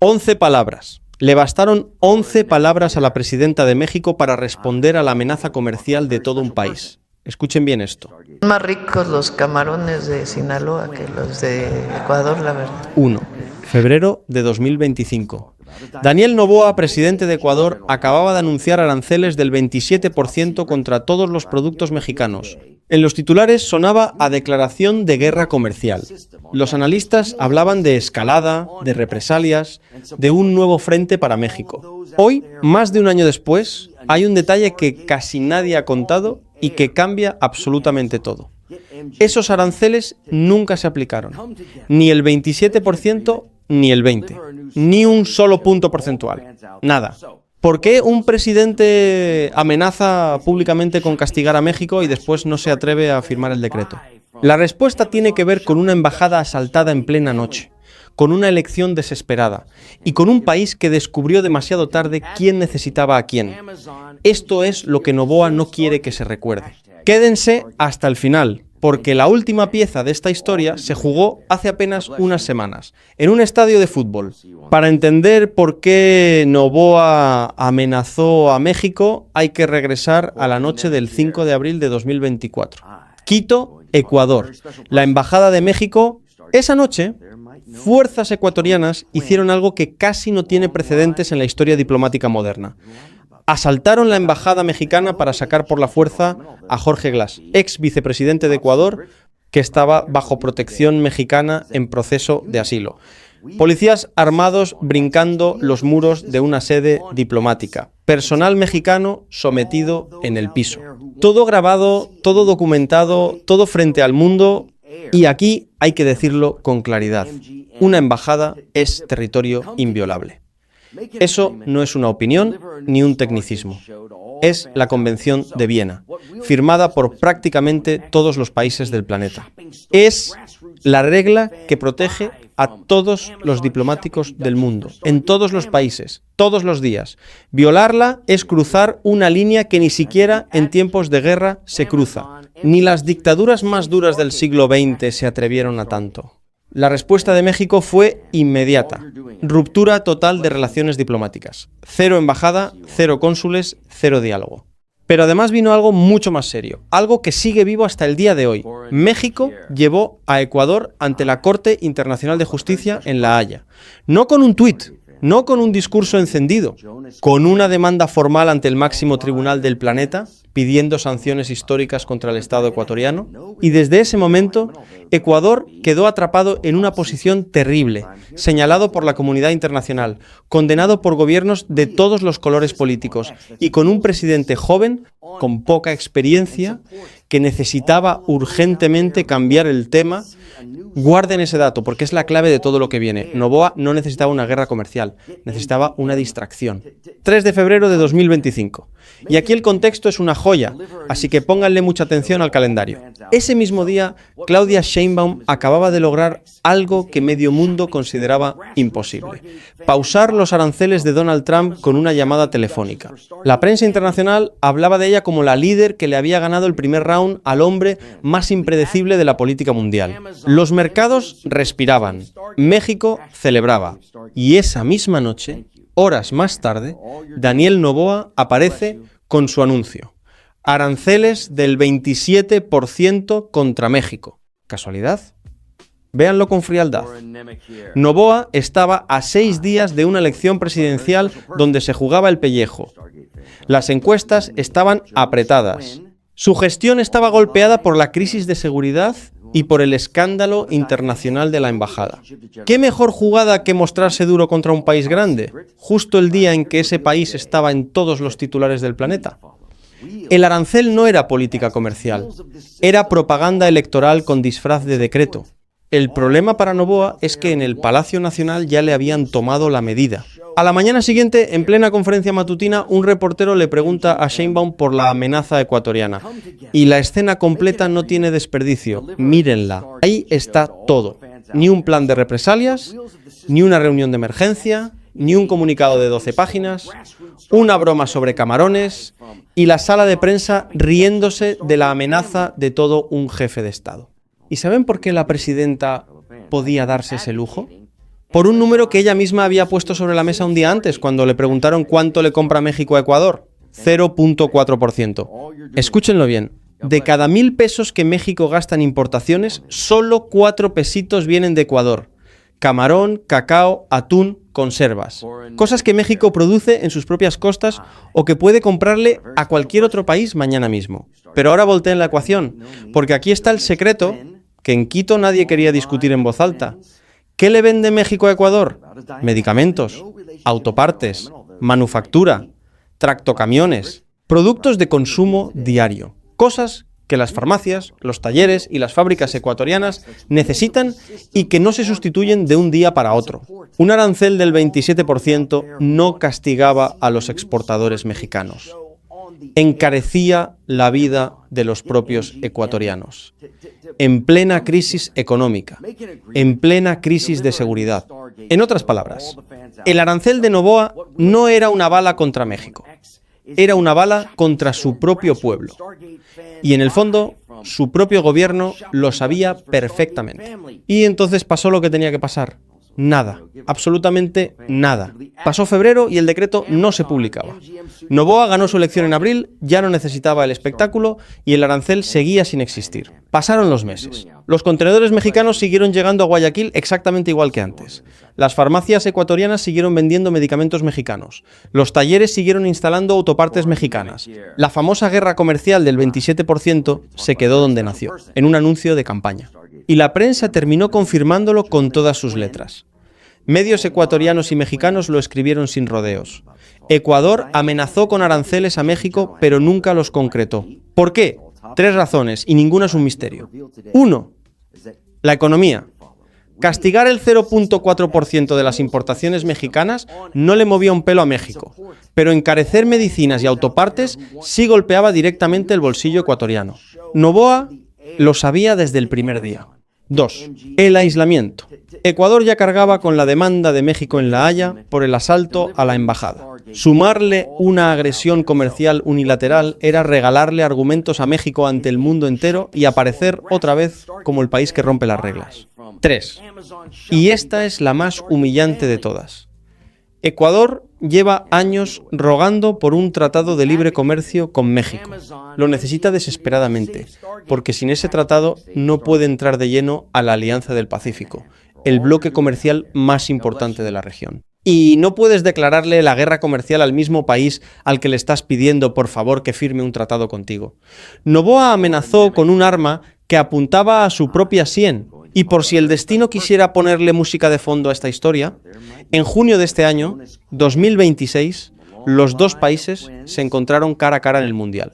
11 palabras. Le bastaron 11 palabras a la presidenta de México para responder a la amenaza comercial de todo un país. Escuchen bien esto. Son más ricos los camarones de Sinaloa que los de Ecuador, la verdad. 1. Febrero de 2025. Daniel Noboa, presidente de Ecuador, acababa de anunciar aranceles del 27% contra todos los productos mexicanos. En los titulares sonaba a declaración de guerra comercial. Los analistas hablaban de escalada, de represalias, de un nuevo frente para México. Hoy, más de un año después, hay un detalle que casi nadie ha contado y que cambia absolutamente todo. Esos aranceles nunca se aplicaron, ni el 27% ni el 20%, ni un solo punto porcentual, nada. ¿Por qué un presidente amenaza públicamente con castigar a México y después no se atreve a firmar el decreto? La respuesta tiene que ver con una embajada asaltada en plena noche, con una elección desesperada y con un país que descubrió demasiado tarde quién necesitaba a quién. Esto es lo que Noboa no quiere que se recuerde. Quédense hasta el final, porque la última pieza de esta historia se jugó hace apenas unas semanas, en un estadio de fútbol. Para entender por qué Noboa amenazó a México, hay que regresar a la noche del 5 de abril de 2024. Quito, Ecuador. La Embajada de México. Esa noche, fuerzas ecuatorianas hicieron algo que casi no tiene precedentes en la historia diplomática moderna. Asaltaron la embajada mexicana para sacar por la fuerza a Jorge Glass, ex vicepresidente de Ecuador, que estaba bajo protección mexicana en proceso de asilo. Policías armados brincando los muros de una sede diplomática. Personal mexicano sometido en el piso. Todo grabado, todo documentado, todo frente al mundo. Y aquí hay que decirlo con claridad. Una embajada es territorio inviolable. Eso no es una opinión ni un tecnicismo. Es la Convención de Viena, firmada por prácticamente todos los países del planeta. Es la regla que protege a todos los diplomáticos del mundo, en todos los países, todos los días. Violarla es cruzar una línea que ni siquiera en tiempos de guerra se cruza. Ni las dictaduras más duras del siglo XX se atrevieron a tanto. La respuesta de México fue inmediata. Ruptura total de relaciones diplomáticas. Cero embajada, cero cónsules, cero diálogo. Pero además vino algo mucho más serio, algo que sigue vivo hasta el día de hoy. México llevó a Ecuador ante la Corte Internacional de Justicia en La Haya. No con un tuit, no con un discurso encendido, con una demanda formal ante el máximo tribunal del planeta, pidiendo sanciones históricas contra el Estado ecuatoriano. Y desde ese momento, Ecuador quedó atrapado en una posición terrible, señalado por la comunidad internacional, condenado por gobiernos de todos los colores políticos y con un presidente joven, con poca experiencia, que necesitaba urgentemente cambiar el tema. Guarden ese dato, porque es la clave de todo lo que viene. Noboa no necesitaba una guerra comercial, necesitaba una distracción. 3 de febrero de 2025. Y aquí el contexto es una joya, así que pónganle mucha atención al calendario. Ese mismo día, Claudia Sheinbaum acababa de lograr algo que medio mundo consideraba imposible: pausar los aranceles de Donald Trump con una llamada telefónica. La prensa internacional hablaba de ella como la líder que le había ganado el primer round al hombre más impredecible de la política mundial. Los mercados respiraban, México celebraba, y esa misma noche, horas más tarde, Daniel Noboa aparece con su anuncio: aranceles del 27% contra México. ¿Casualidad? Véanlo con frialdad. Noboa estaba a 6 días de una elección presidencial donde se jugaba el pellejo. Las encuestas estaban apretadas. Su gestión estaba golpeada por la crisis de seguridad y por el escándalo internacional de la embajada. ¿Qué mejor jugada que mostrarse duro contra un país grande, justo el día en que ese país estaba en todos los titulares del planeta? El arancel no era política comercial, era propaganda electoral con disfraz de decreto. El problema para Noboa es que en el Palacio Nacional ya le habían tomado la medida. A la mañana siguiente, en plena conferencia matutina, un reportero le pregunta a Sheinbaum por la amenaza ecuatoriana. Y la escena completa no tiene desperdicio. Mírenla. Ahí está todo. Ni un plan de represalias, ni una reunión de emergencia, ni un comunicado de 12 páginas, una broma sobre camarones y la sala de prensa riéndose de la amenaza de todo un jefe de Estado. ¿Y saben por qué la presidenta podía darse ese lujo? por un número que ella misma había puesto sobre la mesa un día antes, cuando le preguntaron cuánto le compra México a Ecuador. 0.4%. Escúchenlo bien. De cada 1.000 pesos que México gasta en importaciones, solo 4 pesitos vienen de Ecuador. Camarón, cacao, atún, conservas. Cosas que México produce en sus propias costas o que puede comprarle a cualquier otro país mañana mismo. Pero ahora volteen la ecuación, porque aquí está el secreto que en Quito nadie quería discutir en voz alta. ¿Qué le vende México a Ecuador? Medicamentos, autopartes, manufactura, tractocamiones, productos de consumo diario. Cosas que las farmacias, los talleres y las fábricas ecuatorianas necesitan y que no se sustituyen de un día para otro. Un arancel del 27% no castigaba a los exportadores mexicanos. Encarecía la vida de los propios ecuatorianos. En plena crisis económica, en plena crisis de seguridad. En otras palabras, el arancel de Noboa no era una bala contra México. Era una bala contra su propio pueblo. Y en el fondo, su propio gobierno lo sabía perfectamente. Y entonces pasó lo que tenía que pasar. Nada, absolutamente nada. Pasó febrero y el decreto no se publicaba. Noboa ganó su elección en abril, ya no necesitaba el espectáculo y el arancel seguía sin existir. Pasaron los meses. Los contenedores mexicanos siguieron llegando a Guayaquil exactamente igual que antes. Las farmacias ecuatorianas siguieron vendiendo medicamentos mexicanos. Los talleres siguieron instalando autopartes mexicanas. La famosa guerra comercial del 27% se quedó donde nació, en un anuncio de campaña. Y la prensa terminó confirmándolo con todas sus letras. Medios ecuatorianos y mexicanos lo escribieron sin rodeos. Ecuador amenazó con aranceles a México, pero nunca los concretó. ¿Por qué? 3 razones, y ninguna es un misterio. 1. La economía. Castigar el 0.4% de las importaciones mexicanas no le movía un pelo a México, pero encarecer medicinas y autopartes sí golpeaba directamente el bolsillo ecuatoriano. Noboa lo sabía desde el primer día. 2. El aislamiento. Ecuador ya cargaba con la demanda de México en La Haya por el asalto a la embajada. Sumarle una agresión comercial unilateral era regalarle argumentos a México ante el mundo entero y aparecer otra vez como el país que rompe las reglas. 3. Y esta es la más humillante de todas. Ecuador lleva años rogando por un tratado de libre comercio con México. Lo necesita desesperadamente, porque sin ese tratado no puede entrar de lleno a la Alianza del Pacífico, el bloque comercial más importante de la región. Y no puedes declararle la guerra comercial al mismo país al que le estás pidiendo por favor que firme un tratado contigo. Noboa amenazó con un arma que apuntaba a su propia sien. Y por si el destino quisiera ponerle música de fondo a esta historia, en junio de este año, 2026, los dos países se encontraron cara a cara en el Mundial.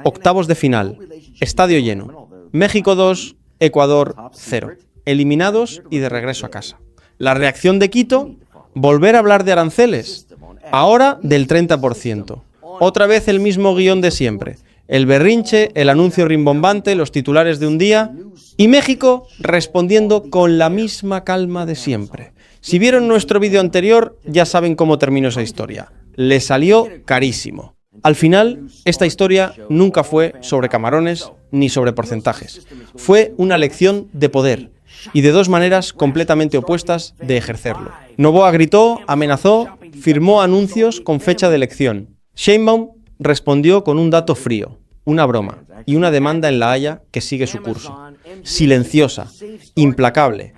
Octavos de final, estadio lleno, México 2, Ecuador 0, eliminados y de regreso a casa. La reacción de Quito, volver a hablar de aranceles, ahora del 30%. Otra vez el mismo guión de siempre. El berrinche, el anuncio rimbombante, los titulares de un día y México respondiendo con la misma calma de siempre. Si vieron nuestro vídeo anterior, ya saben cómo terminó esa historia. Le salió carísimo. Al final, esta historia nunca fue sobre camarones ni sobre porcentajes. Fue una lección de poder y de dos maneras completamente opuestas de ejercerlo. Noboa gritó, amenazó, firmó anuncios con fecha de elección. Sheinbaum respondió con un dato frío, una broma y una demanda en La Haya que sigue su curso. Silenciosa, implacable,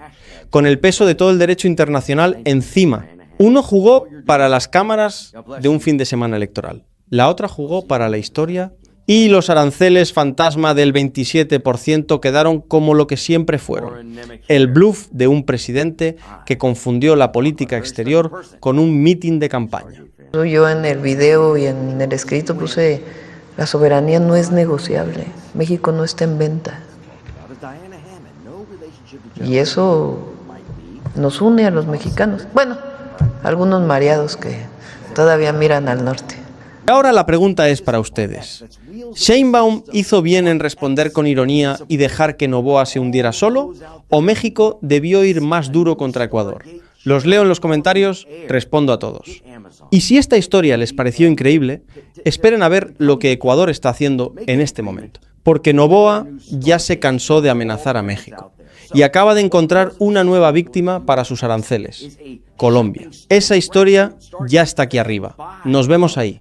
con el peso de todo el derecho internacional encima. Uno jugó para las cámaras de un fin de semana electoral. La otra jugó para la historia y los aranceles fantasma del 27% quedaron como lo que siempre fueron. El bluff de un presidente que confundió la política exterior con un mitin de campaña. Yo en el video y en el escrito puse, la soberanía no es negociable, México no está en venta. Y eso nos une a los mexicanos. Bueno, algunos mareados que todavía miran al norte. Ahora la pregunta es para ustedes. ¿Sheinbaum hizo bien en responder con ironía y dejar que Noboa se hundiera solo? ¿O México debió ir más duro contra Ecuador? Los leo en los comentarios, respondo a todos. Y si esta historia les pareció increíble, esperen a ver lo que Ecuador está haciendo en este momento. Porque Noboa ya se cansó de amenazar a México y acaba de encontrar una nueva víctima para sus aranceles, Colombia. Esa historia ya está aquí arriba. Nos vemos ahí.